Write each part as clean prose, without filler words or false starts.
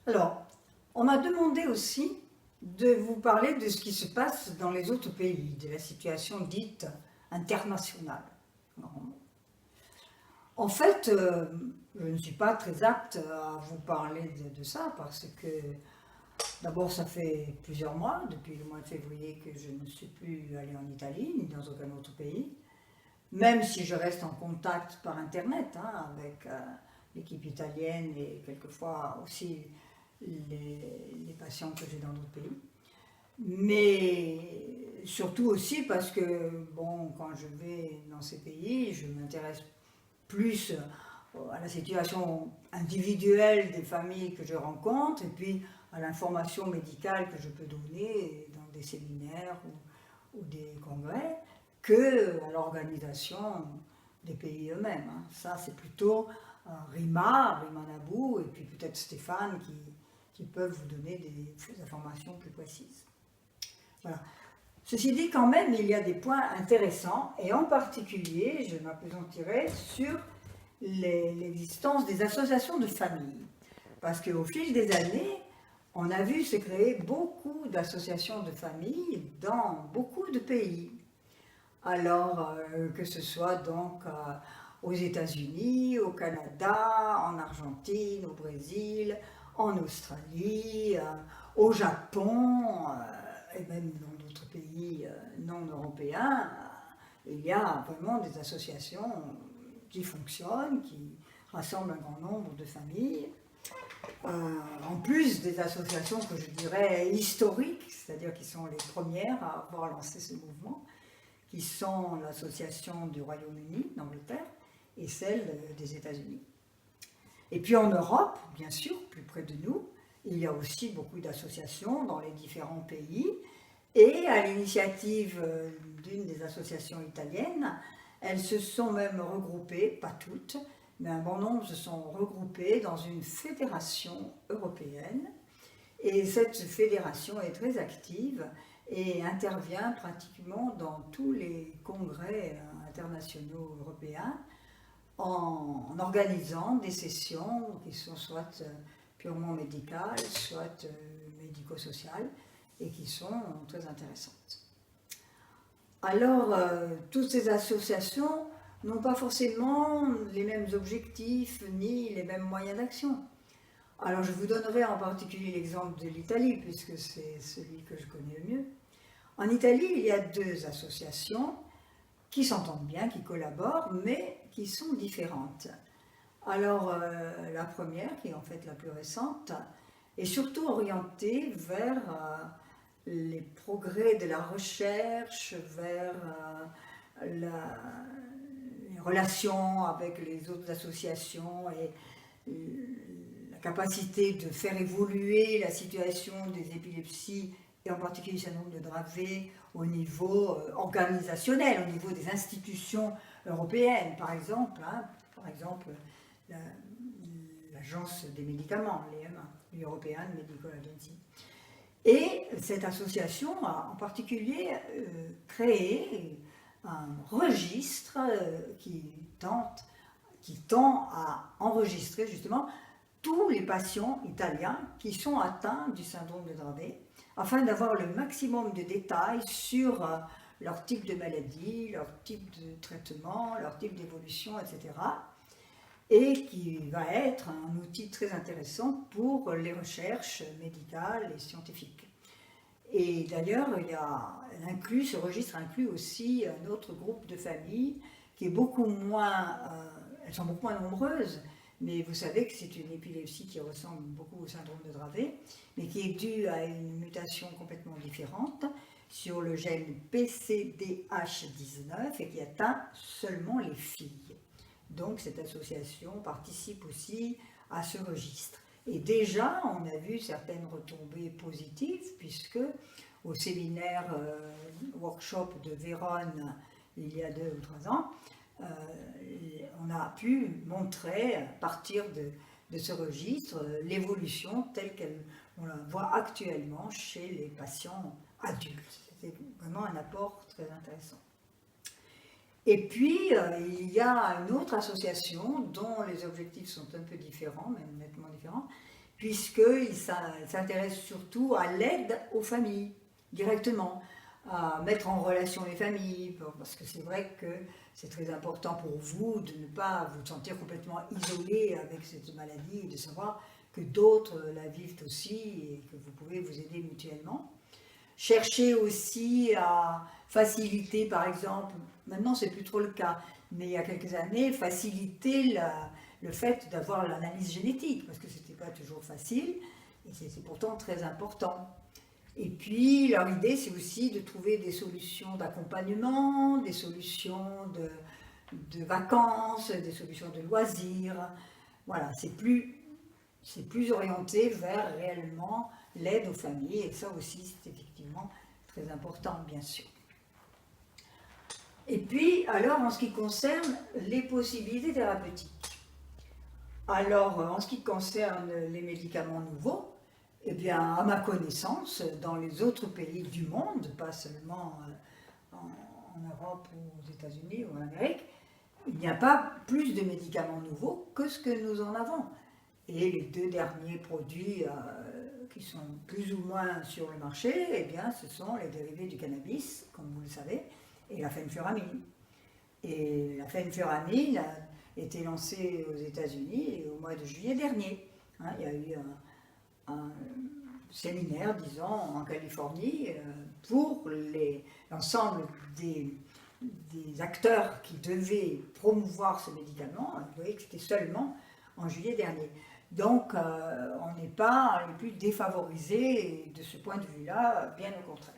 Alors, on m'a demandé aussi de vous parler de ce qui se passe dans les autres pays, de la situation dite internationale. En fait, je ne suis pas très apte à vous parler de ça parce que d'abord ça fait plusieurs mois, depuis le mois de février, que je ne suis plus allée en Italie ni dans aucun autre pays, même si je reste en contact par Internet avec l'équipe italienne et quelquefois aussi les patients que j'ai dans d'autres pays. Mais surtout aussi parce que, bon, quand je vais dans ces pays, je m'intéresse plus à la situation individuelle des familles que je rencontre et puis à l'information médicale que je peux donner dans des séminaires ou des congrès que à l'organisation des pays eux-mêmes. Ça, c'est plutôt Rima Nabou et puis peut-être Stéphane qui peuvent vous donner des informations plus précises. Voilà. Ceci dit, quand même, il y a des points intéressants, et en particulier, je m'appesantirai sur l'existence des associations de familles. Parce qu'au fil des années, on a vu se créer beaucoup d'associations de familles dans beaucoup de pays. Alors, que ce soit donc aux États-Unis, au Canada, en Argentine, au Brésil, en Australie, au Japon, et même dans d'autres pays non européens, il y a vraiment des associations qui fonctionnent, qui rassemblent un grand nombre de familles. En plus des associations que je dirais historiques, c'est-à-dire qui sont les premières à avoir lancé ce mouvement, qui sont l'association du Royaume-Uni, d'Angleterre, et celle des États-Unis. Et puis en Europe, bien sûr, plus près de nous, il y a aussi beaucoup d'associations dans les différents pays. Et à l'initiative d'une des associations italiennes, elles se sont même regroupées, pas toutes, mais un bon nombre se sont regroupées dans une fédération européenne. Et cette fédération est très active et intervient pratiquement dans tous les congrès internationaux européens en organisant des sessions qui sont soit purement médicales, soit médico-sociales, et qui sont très intéressantes. Alors, toutes ces associations n'ont pas forcément les mêmes objectifs ni les mêmes moyens d'action. Alors, je vous donnerai en particulier l'exemple de l'Italie, puisque c'est celui que je connais le mieux. En Italie, il y a deux associations qui s'entendent bien, qui collaborent, mais qui sont différentes. Alors, la première, qui est en fait la plus récente, est surtout orientée vers les progrès de la recherche, vers les relations avec les autres associations et la capacité de faire évoluer la situation des épilepsies et en particulier le syndrome de Dravet au niveau organisationnel, au niveau des institutions européennes, par exemple, l'Agence des médicaments, l'EMA, l'European Medical Agency. Et cette association a en particulier créé un registre qui tend à enregistrer justement tous les patients italiens qui sont atteints du syndrome de Dravet, afin d'avoir le maximum de détails sur leur type de maladie, leur type de traitement, leur type d'évolution, etc. Et qui va être un outil très intéressant pour les recherches médicales et scientifiques. Et d'ailleurs, ce registre inclut aussi un autre groupe de familles qui est beaucoup moins, elles sont beaucoup moins nombreuses, mais vous savez que c'est une épilepsie qui ressemble beaucoup au syndrome de Dravet, mais qui est due à une mutation complètement différente sur le gène PCDH19 et qui atteint seulement les filles. Donc cette association participe aussi à ce registre. Et déjà, on a vu certaines retombées positives, puisque au séminaire workshop de Vérone, il y a 2 ou 3 ans, on a pu montrer, à partir de ce registre, l'évolution telle qu'on la voit actuellement chez les patients adultes. C'était vraiment un apport très intéressant. Et puis, il y a une autre association dont les objectifs sont un peu différents, même nettement différents, puisqu'il s'intéresse surtout à l'aide aux familles, directement, à mettre en relation les familles, parce que c'est vrai que c'est très important pour vous de ne pas vous sentir complètement isolé avec cette maladie et de savoir que d'autres la vivent aussi et que vous pouvez vous aider mutuellement. Chercher aussi à faciliter, par exemple, maintenant c'est plus trop le cas, mais il y a quelques années, faciliter le fait d'avoir l'analyse génétique, parce que ce n'était pas toujours facile, et c'est pourtant très important. Et puis, leur idée, c'est aussi de trouver des solutions d'accompagnement, des solutions de vacances, des solutions de loisirs. Voilà, c'est plus orienté vers réellement l'aide aux familles, et ça aussi, c'est effectivement très important, bien sûr. Et puis, alors, en ce qui concerne les possibilités thérapeutiques. Alors, en ce qui concerne les médicaments nouveaux, eh bien, à ma connaissance, dans les autres pays du monde, pas seulement en Europe ou aux États-Unis ou en Amérique, il n'y a pas plus de médicaments nouveaux que ce que nous en avons. Et les deux derniers produits qui sont plus ou moins sur le marché, eh bien, ce sont les dérivés du cannabis, comme vous le savez, et la phénphuramine. Et la phénphuramine a été lancée aux États-Unis au mois de juillet dernier. Hein, il y a eu un séminaire, disons, en Californie pour l'ensemble des acteurs qui devaient promouvoir ce médicament. Vous voyez que c'était seulement en juillet dernier. Donc, on n'est pas les plus défavorisés de ce point de vue-là, bien au contraire.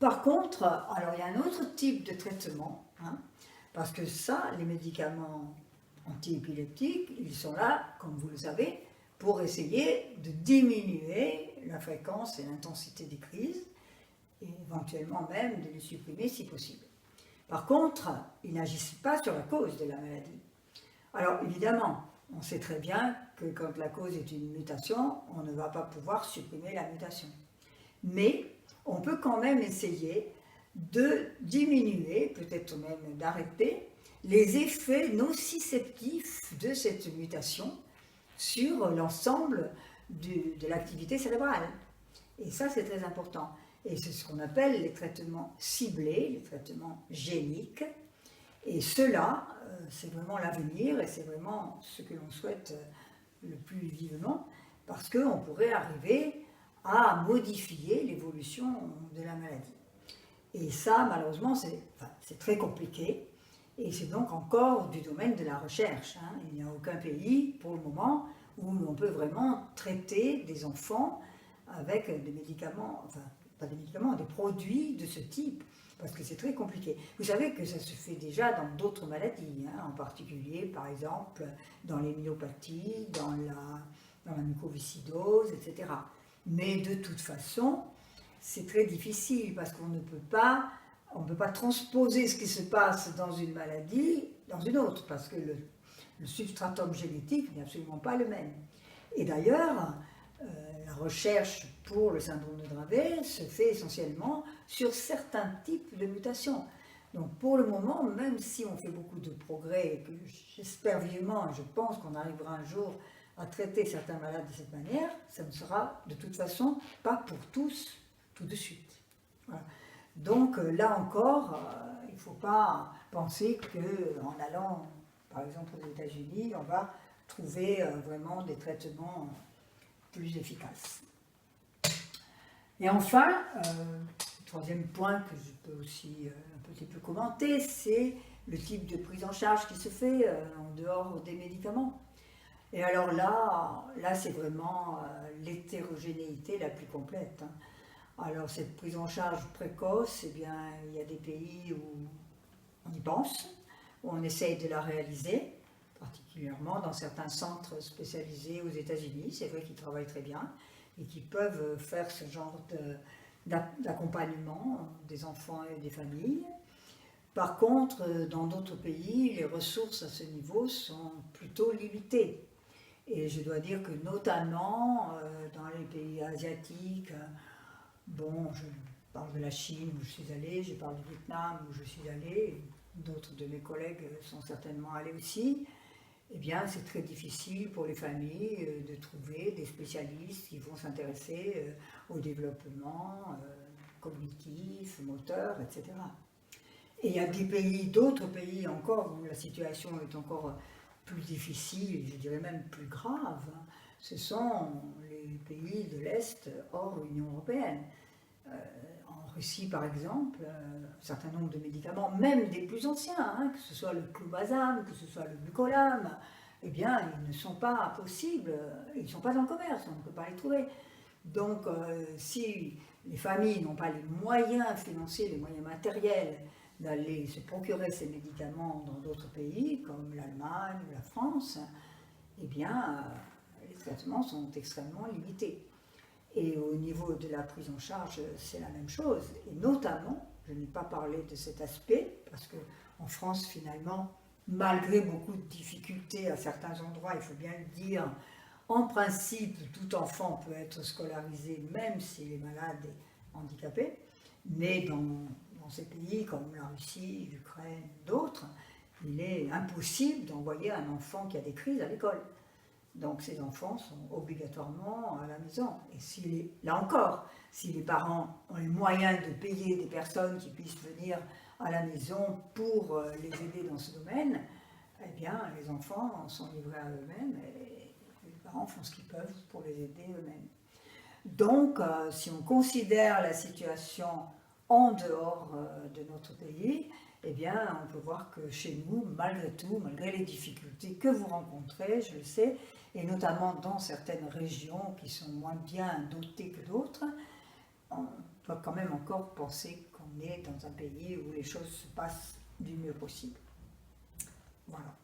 Par contre, alors il y a un autre type de traitement, hein, parce que ça, les médicaments antiépileptiques, ils sont là, comme vous le savez, pour essayer de diminuer la fréquence et l'intensité des crises, et éventuellement même de les supprimer si possible. Par contre, ils n'agissent pas sur la cause de la maladie. Alors évidemment, on sait très bien que quand la cause est une mutation, on ne va pas pouvoir supprimer la mutation. Mais on peut quand même essayer de diminuer, peut-être même d'arrêter, les effets nociceptifs de cette mutation sur l'ensemble de l'activité cérébrale. Et ça, c'est très important. Et c'est ce qu'on appelle les traitements ciblés, les traitements géniques. Et cela, c'est vraiment l'avenir et c'est vraiment ce que l'on souhaite le plus vivement, parce qu'on pourrait arriver à modifier l'évolution de la maladie. Et ça, malheureusement, c'est très compliqué. Et c'est donc encore du domaine de la recherche. Hein. Il n'y a aucun pays, pour le moment, où on peut vraiment traiter des enfants avec des médicaments, enfin, pas des médicaments, des produits de ce type, parce que c'est très compliqué. Vous savez que ça se fait déjà dans d'autres maladies, hein, en particulier, par exemple, dans les myopathies, dans la mucoviscidose, etc. Mais de toute façon, c'est très difficile, parce qu'on ne peut pas transposer ce qui se passe dans une maladie dans une autre, parce que le substratum génétique n'est absolument pas le même. Et d'ailleurs, la recherche pour le syndrome de Dravet se fait essentiellement sur certains types de mutations. Donc pour le moment, même si on fait beaucoup de progrès, et que j'espère vivement, et je pense qu'on arrivera un jour à traiter certains malades de cette manière, ça ne sera de toute façon pas pour tous tout de suite. Voilà. Donc là encore, il ne faut pas penser qu'en allant, par exemple, aux États-Unis, on va trouver vraiment des traitements plus efficaces. Et enfin, le troisième point que je peux aussi un petit peu commenter, c'est le type de prise en charge qui se fait en dehors des médicaments. Et alors là c'est vraiment l'hétérogénéité la plus complète. Hein. Alors cette prise en charge précoce, eh bien, il y a des pays où on y pense, où on essaye de la réaliser, particulièrement dans certains centres spécialisés aux États-Unis, c'est vrai qu'ils travaillent très bien, et qui peuvent faire ce genre d'accompagnement des enfants et des familles. Par contre, dans d'autres pays, les ressources à ce niveau sont plutôt limitées. Et je dois dire que notamment dans les pays asiatiques, bon, je parle de la Chine où je suis allée, je parle du Vietnam où je suis allée, d'autres de mes collègues sont certainement allés aussi. eh bien, c'est très difficile pour les familles de trouver des spécialistes qui vont s'intéresser au développement cognitif, moteur, etc. Et il y a d'autres pays encore, où la situation est encore plus difficile, je dirais même plus grave. Ce sont les pays de l'Est hors Union européenne. En Russie, par exemple, un certain nombre de médicaments, même des plus anciens, que ce soit le clobazam, que ce soit le bucolam, eh bien, ils ne sont pas possibles, ils ne sont pas en commerce, on ne peut pas les trouver. Donc, si les familles n'ont pas les moyens financiers, les moyens matériels d'aller se procurer ces médicaments dans d'autres pays, comme l'Allemagne ou la France, eh bien, les traitements sont extrêmement limités. Et au niveau de la prise en charge, c'est la même chose. Et notamment, je n'ai pas parlé de cet aspect, parce qu'en France, finalement, malgré beaucoup de difficultés à certains endroits, il faut bien le dire, en principe, tout enfant peut être scolarisé, même s'il est malade et handicapé, mais dans ces pays comme la Russie, l'Ukraine, d'autres, il est impossible d'envoyer un enfant qui a des crises à l'école. Donc ces enfants sont obligatoirement à la maison. Et là encore, si les parents ont les moyens de payer des personnes qui puissent venir à la maison pour les aider dans ce domaine, eh bien les enfants sont livrés à eux-mêmes et les parents font ce qu'ils peuvent pour les aider eux-mêmes. Donc si on considère la situation en dehors de notre pays, eh bien, on peut voir que chez nous, malgré tout, malgré les difficultés que vous rencontrez, je le sais, et notamment dans certaines régions qui sont moins bien dotées que d'autres, on doit quand même encore penser qu'on est dans un pays où les choses se passent du mieux possible. Voilà.